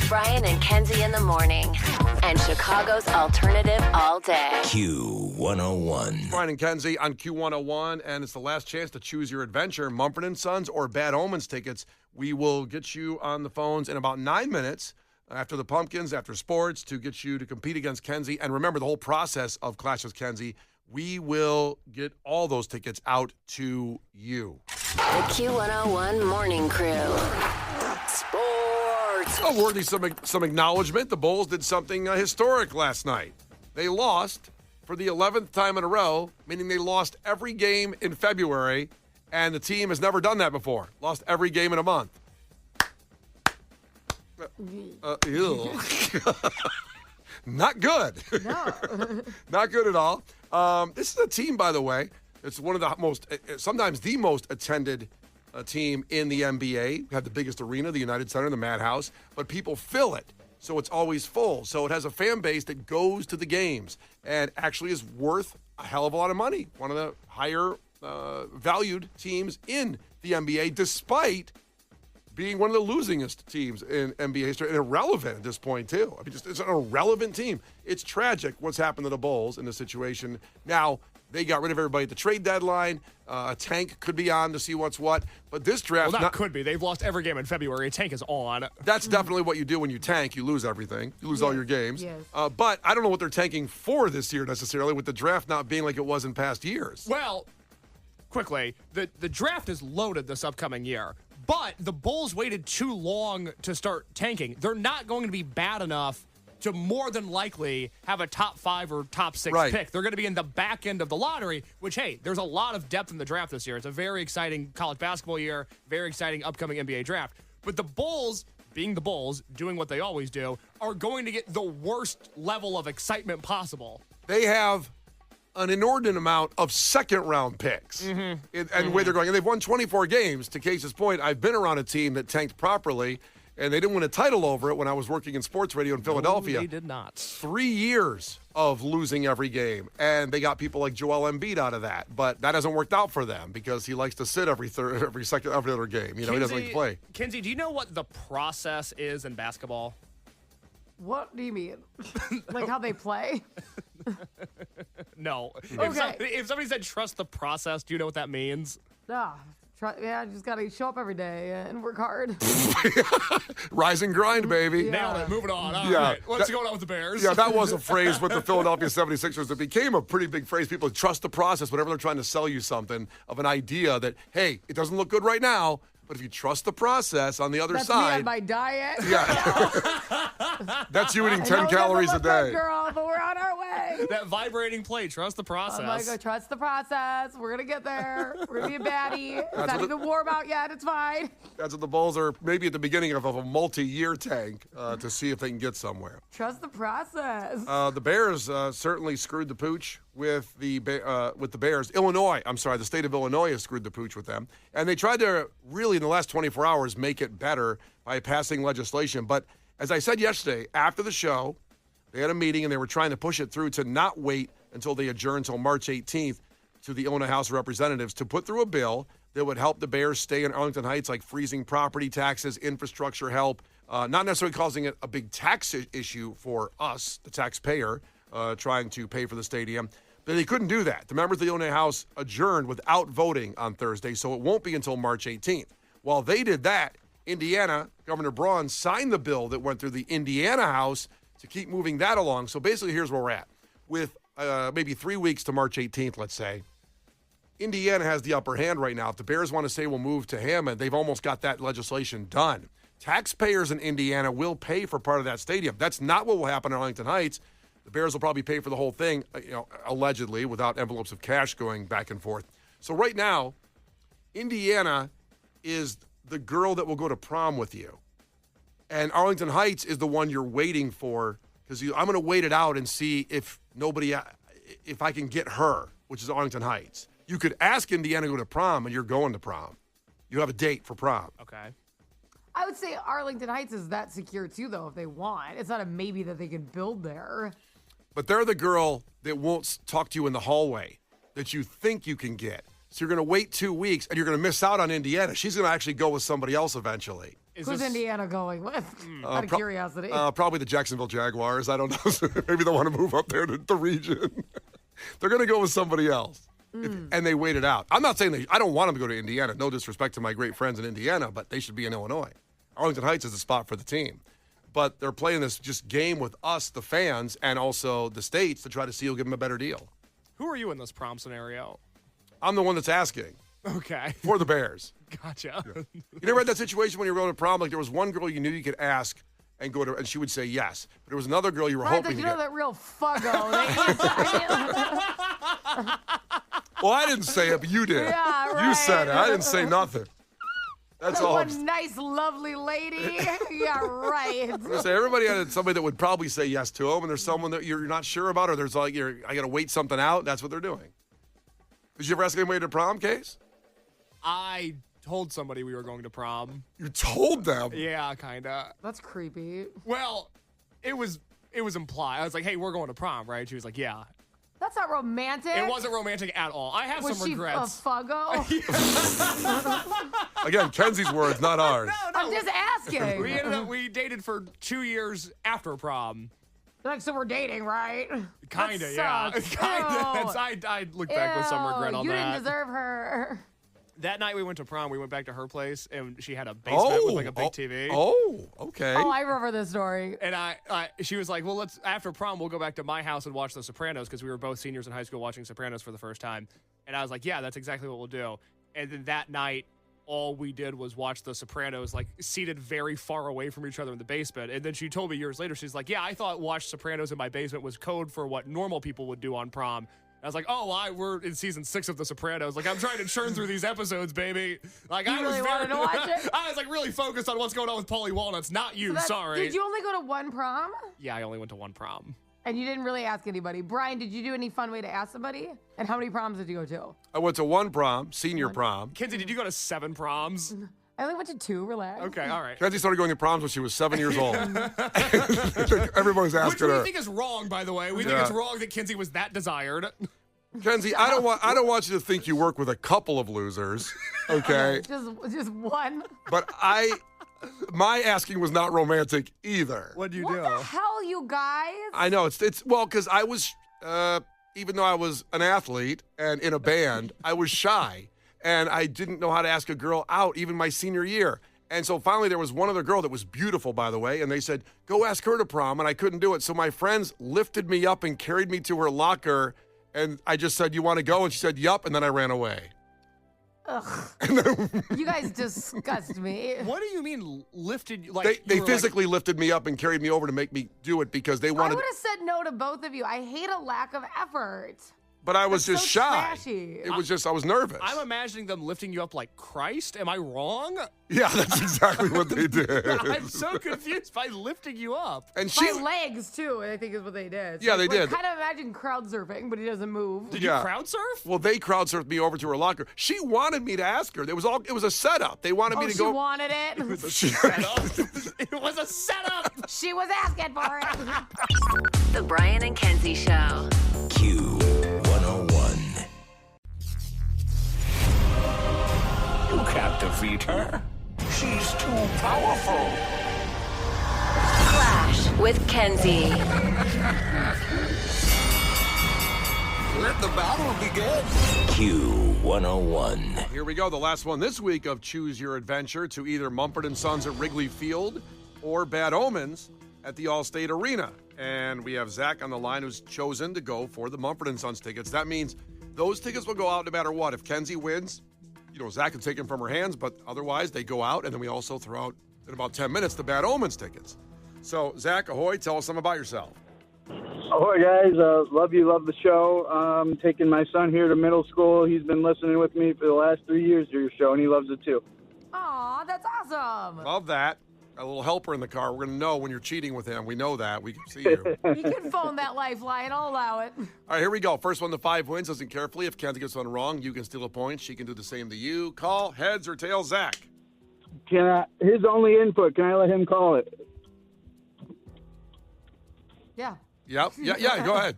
Brian and Kenzie in the morning. And Chicago's alternative all day. Q101. Brian and Kenzie on Q101, and it's the last chance to choose your adventure, Mumford & Sons or Bad Omens tickets. We will get you on the phones in about 9 minutes after the Pumpkins, after sports, to get you to compete against Kenzie. And remember, the whole process of Clash with Kenzie, we will get all those tickets out to you. The Q101 Morning Crew. Sports. Oh, worthy some acknowledgement. The Bulls did something historic last night. They lost for the 11th time in a row, meaning they lost every game in February, and the team has never done that before. Lost every game in a month. Ew. Not good. No. Not good at all. This is a team, by the way. It's one of the sometimes the most attended team in the NBA. We have the biggest arena, the United Center, the Madhouse, but people fill it, so it's always full. So it has a fan base that goes to the games and actually is worth a hell of a lot of money. One of the higher valued teams in the NBA, despite being one of the losingest teams in NBA history, and irrelevant at this point, too. I mean, it's an irrelevant team. It's tragic what's happened to the Bulls in this situation. Now, they got rid of everybody at the trade deadline. A tank could be on to see what's what. But this draft... Well, could be. They've lost every game in February. A tank is on. That's definitely what you do when you tank. You lose everything. You lose all your games. Yes. But I don't know what they're tanking for this year, necessarily, with the draft not being like it was in past years. Well, quickly, the draft is loaded this upcoming year. But the Bulls waited too long to start tanking. They're not going to be bad enough to more than likely have a top 5 or top 6 pick. They're going to be in the back end of the lottery, which, hey, there's a lot of depth in the draft this year. It's a very exciting college basketball year, very exciting upcoming NBA draft. But the Bulls, being the Bulls, doing what they always do, are going to get the worst level of excitement possible. They have an inordinate amount of second-round picks. And the way they're going. And they've won 24 games. To Case's point, I've been around a team that tanked properly, and they didn't win a title over it when I was working in sports radio in Philadelphia. No, they did not. 3 years of losing every game, and they got people like Joel Embiid out of that. But that hasn't worked out for them because he likes to sit every other game. You know, he doesn't like to play. Kenzie, do you know what the process is in basketball? What do you mean? Like how they play? No. Okay. If somebody said trust the process, do you know what that means? I just got to show up every day and work hard. Rise and grind, baby. Yeah. Nailed it. Moving on. All right. What's going on with the Bears? Yeah, that was a phrase with the Philadelphia 76ers. It became a pretty big phrase. People trust the process whenever they're trying to sell you something of an idea that, hey, it doesn't look good right now, but if you trust the process on the other That's side. me on my diet. Yeah. That's you eating 10 I know it calories a doesn't look day. good, girl, but we're on our way. That vibrating plate. Trust the process. I'm like, go trust the process. We're going to get there. We're going to be a baddie. It's not even warm out yet. It's fine. That's what the Bulls are maybe at the beginning of a multi-year tank to see if they can get somewhere. Trust the process. The Bears certainly screwed the pooch with the Bears. The state of Illinois has screwed the pooch with them. And they tried to really, in the last 24 hours, make it better by passing legislation. But as I said yesterday, after the show, they had a meeting and they were trying to push it through to not wait until they adjourn until March 18th to the Illinois House of Representatives to put through a bill that would help the Bears stay in Arlington Heights, like freezing property taxes, infrastructure help, not necessarily causing it a big tax issue for us, the taxpayer, trying to pay for the stadium. But they couldn't do that. The members of the Illinois House adjourned without voting on Thursday, so it won't be until March 18th. While they did that, Indiana, Governor Braun signed the bill that went through the Indiana House to keep moving that along. So basically, here's where we're at. With maybe 3 weeks to March 18th, let's say, Indiana has the upper hand right now. If the Bears want to say we'll move to Hammond, they've almost got that legislation done. Taxpayers in Indiana will pay for part of that stadium. That's not what will happen in Arlington Heights. The Bears will probably pay for the whole thing, allegedly, without envelopes of cash going back and forth. So right now, Indiana is the girl that will go to prom with you. And Arlington Heights is the one you're waiting for because I'm going to wait it out and see if I can get her, which is Arlington Heights. You could ask Indiana to go to prom, and you're going to prom. You have a date for prom. Okay. I would say Arlington Heights is that secure, too, though, if they want. It's not a maybe that they can build there. But they're the girl that won't talk to you in the hallway that you think you can get. So you're going to wait 2 weeks, and you're going to miss out on Indiana. She's going to actually go with somebody else eventually. Who's Indiana going with? Out of curiosity. Probably the Jacksonville Jaguars. I don't know. Maybe they'll want to move up there to the region. They're going to go with somebody else. And they wait it out. I'm not saying I don't want them to go to Indiana. No disrespect to my great friends in Indiana, but they should be in Illinois. Arlington Heights is the spot for the team. But they're playing this just game with us, the fans, and also the states to try to see who'll give them a better deal. Who are you in this prom scenario? I'm the one that's asking. Okay. For the Bears. Gotcha. Yeah. You never had that situation when you were going to prom? Like there was one girl you knew you could ask and go to, and she would say yes. But there was another girl you were hoping to get. That real fuggo. Well, I didn't say it, but you did. Yeah, right. You said it. I didn't say nothing. That's all. One nice, lovely lady. Yeah, right. So everybody had somebody that would probably say yes to them, and there's someone that you're not sure about, or there's like I got to wait something out. That's what they're doing. Did you ever ask anybody to prom, Case? I told somebody we were going to prom. You told them? Yeah, kinda. That's creepy. Well, it was implied. I was like, "Hey, we're going to prom, right?" She was like, "Yeah." That's not romantic. It wasn't romantic at all. I have some regrets. Was she a fuggo? Again, Kenzie's words, not ours. No. I'm just asking. We dated for 2 years after prom. Like, so we're dating, right? Kinda, yeah. Kinda. I look back with some regret on that. You didn't deserve her. That night we went to prom, we went back to her place, and she had a basement with like a big TV. Oh, okay. Oh, I remember this story. And she was like, well, after prom, we'll go back to my house and watch The Sopranos, because we were both seniors in high school watching Sopranos for the first time. And I was like, yeah, that's exactly what we'll do. And then that night, all we did was watch The Sopranos, like, seated very far away from each other in the basement. And then she told me years later, she's like, yeah, I thought watch Sopranos in my basement was code for what normal people would do on prom. I was like, we're in season 6 of The Sopranos. Like, I'm trying to churn through these episodes, baby. Like, I really wanted to watch it? I was, like, really focused on what's going on with Paulie Walnuts, not you, sorry. Did you only go to one prom? Yeah, I only went to one prom. And you didn't really ask anybody. Brian, did you do any fun way to ask somebody? And how many proms did you go to? I went to one prom, senior prom. Kenzie, did you go to 7 proms? I only went to 2, relax. Okay, all right. Kenzie started going to proms when she was 7 years old. Everybody's asking her. Which we think is wrong, by the way. We think it's wrong that Kenzie was that desired. Kenzie, I don't want you to think you work with a couple of losers, okay? just one. But my asking was not romantic either. What'd you What do? the hell, you guys? I know it's well because I was even though I was an athlete and in a band, I was shy and I didn't know how to ask a girl out even my senior year. And so finally there was one other girl that was beautiful, by the way, and they said, "Go ask her to prom," and I couldn't do it. So my friends lifted me up and carried me to her locker. And I just said, "You want to go?" And she said, "Yup." And then I ran away. Ugh. You guys disgust me. What do you mean lifted? Like they physically lifted me up and carried me over to make me do it because they wanted. I would have said no to both of you. I hate a lack of effort. But I was That's just so shy. trashy. It was just I was nervous. I'm imagining them lifting you up like Christ. Am I wrong? Yeah, that's exactly what they did. I'm so confused by lifting you up. And My legs, too, I think is what they did. Yeah, they did. Kind of imagine crowd surfing, but he doesn't move. Did you crowd surf? Well, they crowd surfed me over to her locker. She wanted me to ask her. It was a setup. They wanted me to go. She wanted it? It was a setup. It was a setup. She was asking for it. The Brian and Kenzie Show. Q101. You can't defeat her. She's too powerful. Clash with Kenzie. Let the battle begin. Q101. Here we go. The last one this week of Choose Your Adventure to either Mumford & Sons at Wrigley Field or Bad Omens at the Allstate Arena. And we have Zach on the line who's chosen to go for the Mumford & Sons tickets. That means those tickets will go out no matter what. If Kenzie wins, Zach can take them from her hands, but otherwise they go out, and then we also throw out in about 10 minutes the Bad Omens tickets. So, Zach, ahoy, tell us something about yourself. Ahoy, guys. Love the show. Taking my son here to middle school. He's been listening with me for the last 3 years to your show, and he loves it too. Aw, that's awesome. Love that. A little helper in the car. We're going to know when you're cheating with him. We know that. We can see you. You can phone that lifeline. I'll allow it. All right, here we go. First one to 5 wins. Listen carefully. If Kenzie gets one wrong, you can steal a point. She can do the same to you. Call, heads, or tails, Zach. His only input, can I let him call it? Yeah. Yep. Yeah, go ahead.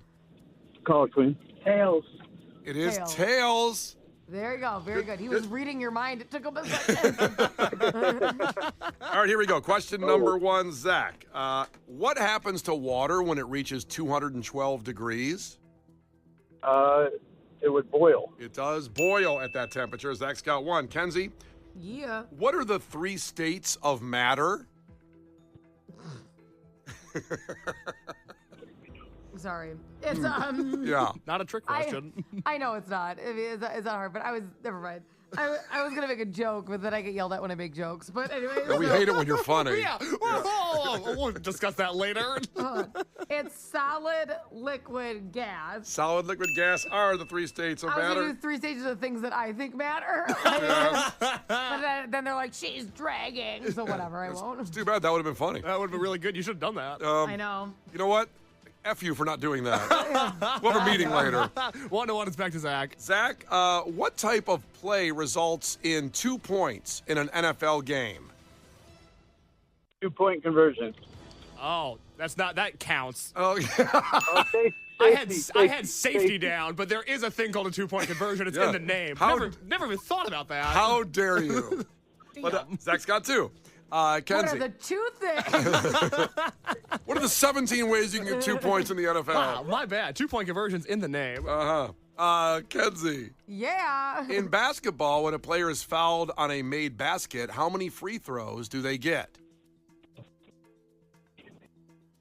Call it, Queen. Tails. It is tails. There you go. Very good. He was reading your mind. It took him a second. All right, here we go. Question number 1, Zach. What happens to water when it reaches 212 degrees? It would boil. It does boil at that temperature. Zach's got 1. Kenzie, Yeah. what are the 3 states of matter? Sorry. It's Yeah. Not a trick question. I know it's not. I mean, it's not hard, but never mind. I was gonna make a joke, but then I get yelled at when I make jokes. But anyway, We hate it when you're funny. Yeah. We'll discuss that later. it's solid, liquid, gas. Solid, liquid, gas are the 3 states of I was gonna matter. do 3 stages of things that I think matter. But then they're like, she's dragging. So whatever, I won't. It's too bad. That would have been funny. That would have been really good. You should have done that. I know. You know what? F you for not doing that. We'll have a meeting later. 1-1, it's back to Zach. Zach, what type of play results in 2 points in an NFL game? 2-point conversion. Oh, that counts. Oh, yeah. Okay. I had safety down, but there is a thing called a 2-point conversion. It's Yeah. in the name. How- Never even thought about that. How dare you? But, Zach's got 2. What Kenzie, are the 2 things? what are the 17 ways you can get 2 points in the NFL? Wow, my bad. 2-point conversion's in the name. Kenzie, Yeah. in basketball, when a player is fouled on a made basket, how many free throws do they get?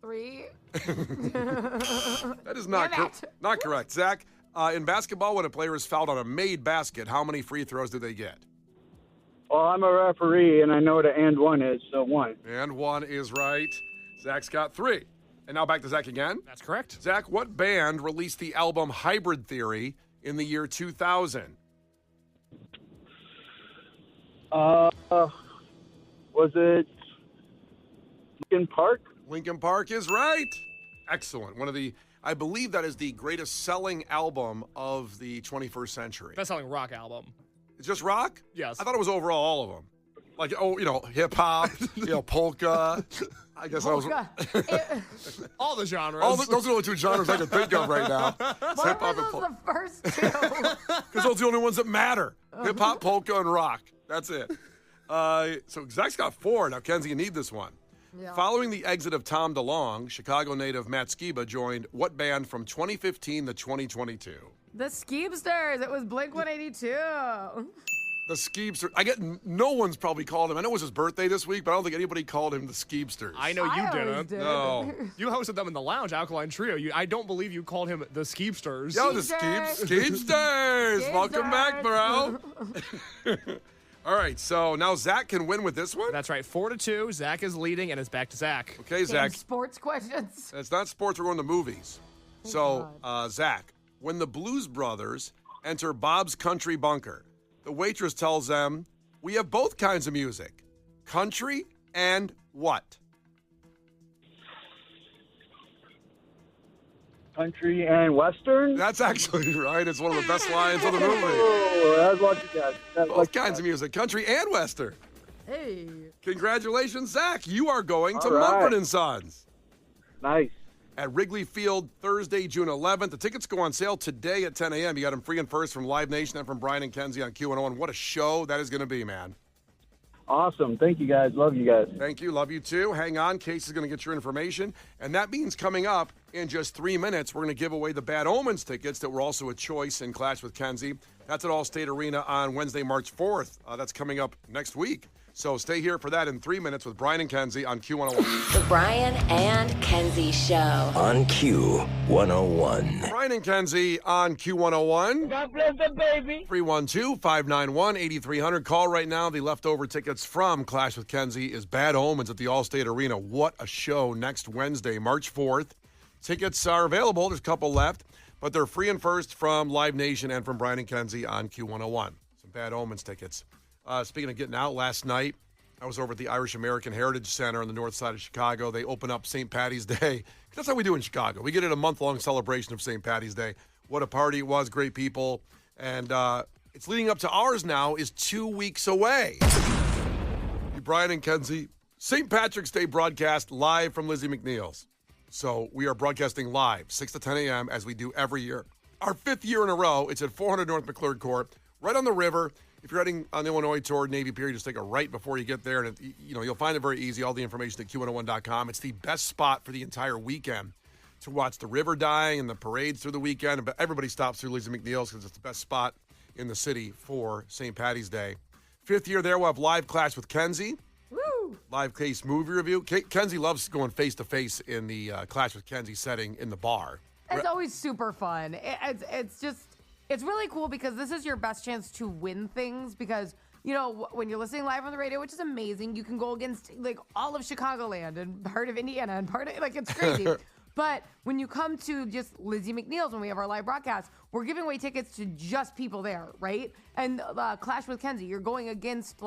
3. That is not Damn it. not correct. Zach, in basketball, when a player is fouled on a made basket, how many free throws do they get? Well, I'm a referee, and I know what an and 1 is, so 1. And 1 is right. Zach's got 3. And now back to Zach again. That's correct. Zach, what band released the album Hybrid Theory in the year 2000? Was it Linkin Park? Linkin Park is right. Excellent. I believe that is the greatest selling album of the 21st century. Best-selling rock album. It's just rock? Yes. I thought it was overall all of them. Like, hip hop, polka. I guess I was. All the genres. Those are the only 2 genres I can think of right now. It's hip hop and What polka. was the first 2? Because those are the only ones that matter. Hip hop, polka, and rock. That's it. So Zach's got 4. Now, Kenzie, you need this one. Yeah. Following the exit of Tom DeLonge, Chicago native Matt Skiba joined what band from 2015 to 2022? The Skeebsters. It was Blink 182. The Skeebsters. No one's probably called him. I know it was his birthday this week, but I don't think anybody called him the Skeebsters. I know you I always didn't. did. No. You hosted them in the lounge, Alkaline Trio. I don't believe you called him the Skeebsters. Yo, the Skeebsters. Skeebsters. Welcome back, bro. Skeebsters. All right, so now Zach can win with this one. That's right. 4-2. Zach is leading, and it's back to Zach. Okay, Zach. Sports questions. It's not sports. We're going to movies. So, Zach, when the Blues Brothers enter Bob's Country Bunker, the waitress tells them, "We have both kinds of music, country and what?" Country and Western? That's actually right. It's one of the best lines of the movie. Oh, that's what you got. Both kinds of music, country and western. Hey. Congratulations, Zach. You are going to All right. Mumford & Sons Nice. at Wrigley Field Thursday, June 11th. The tickets go on sale today at 10 a.m. You got them free and first from Live Nation and from Brian and Kenzie on Q101. What a show that is going to be, man. Awesome. Thank you, guys. Love you guys. Thank you. Love you, too. Hang on. Casey's going to get your information. And that means coming up in just 3 minutes, we're going to give away the Bad Omens tickets that were also a choice in Clash with Kenzie. That's at Allstate Arena on Wednesday, March 4th. That's coming up next week. So stay here for that in 3 minutes with Brian and Kenzie on Q101. The Brian and Kenzie Show. On Q101. Brian and Kenzie on Q101. God bless the baby. 312-591-8300. Call right now. The leftover tickets from Clash with Kenzie is Bad Omens at the Allstate Arena. What a show next Wednesday, March 4th. Tickets are available. There's a couple left, but they're free and first from Live Nation and from Brian and Kenzie on Q101. Some Bad Omens tickets. Speaking of getting out, last night I was over at the Irish American Heritage Center on the north side of Chicago. They open up St. Patty's Day. That's how we do in Chicago. We get it a month-long celebration of St. Patty's Day. What a party it was, great people. And it's leading up to ours now is 2 weeks away. Brian and Kenzie, St. Patrick's Day broadcast live from Lizzie McNeil's. So we are broadcasting live, 6 to 10 a.m., as we do every year. Our 5th year in a row. It's at 400 North McClure Court. right on the river. If you're heading on the Illinois tour, Navy Pier, just take a right before you get there. And, you'll find it very easy. All the information at Q101.com. It's the best spot for the entire weekend to watch the river dying and the parades through the weekend. But everybody stops through Lizzie McNeil's because it's the best spot in the city for St. Patty's Day. 5th year there, we'll have live Clash with Kenzie. Woo! Live case movie review. Kenzie loves going face-to-face in the Clash with Kenzie setting in the bar. It's always super fun. It's really cool because this is your best chance to win things because, when you're listening live on the radio, which is amazing, you can go against like all of Chicagoland and part of Indiana and part of, it's crazy. But when you come to just Lizzie McNeil's, when we have our live broadcast, we're giving away tickets to just people there, right? And Clash with Kenzie, you're going against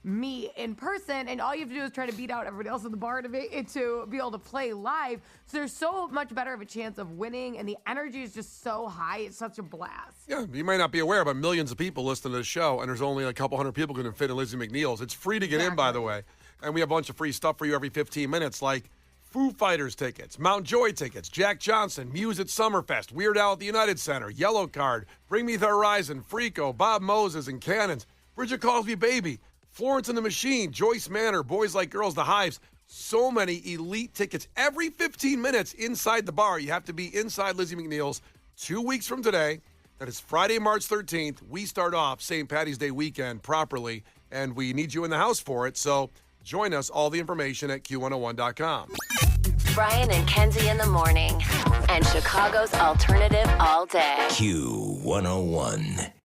me in person, and all you have to do is try to beat out everybody else in the bar to be able to play live. So there's so much better of a chance of winning, and the energy is just so high. It's such a blast. Yeah, you might not be aware, but millions of people listen to the show, and there's only a couple hundred people going to fit in Lizzie McNeil's. It's free to get in, by the way. And we have a bunch of free stuff for you every 15 minutes, like Foo Fighters tickets, Mount Joy tickets, Jack Johnson, Muse at Summerfest, Weird Al at the United Center, Yellow Card, Bring Me the Horizon, Freako, Bob Moses and Cannons, Bridget Calls Me Baby, Florence and the Machine, Joyce Manor, Boys Like Girls, The Hives. So many elite tickets every 15 minutes inside the bar. You have to be inside Lizzie McNeil's 2 weeks from today. That is Friday, March 13th. We start off St. Patty's Day weekend properly, and we need you in the house for it. So join us. All the information at Q101.com. Brian and Kenzie in the morning. And Chicago's alternative all day. Q101.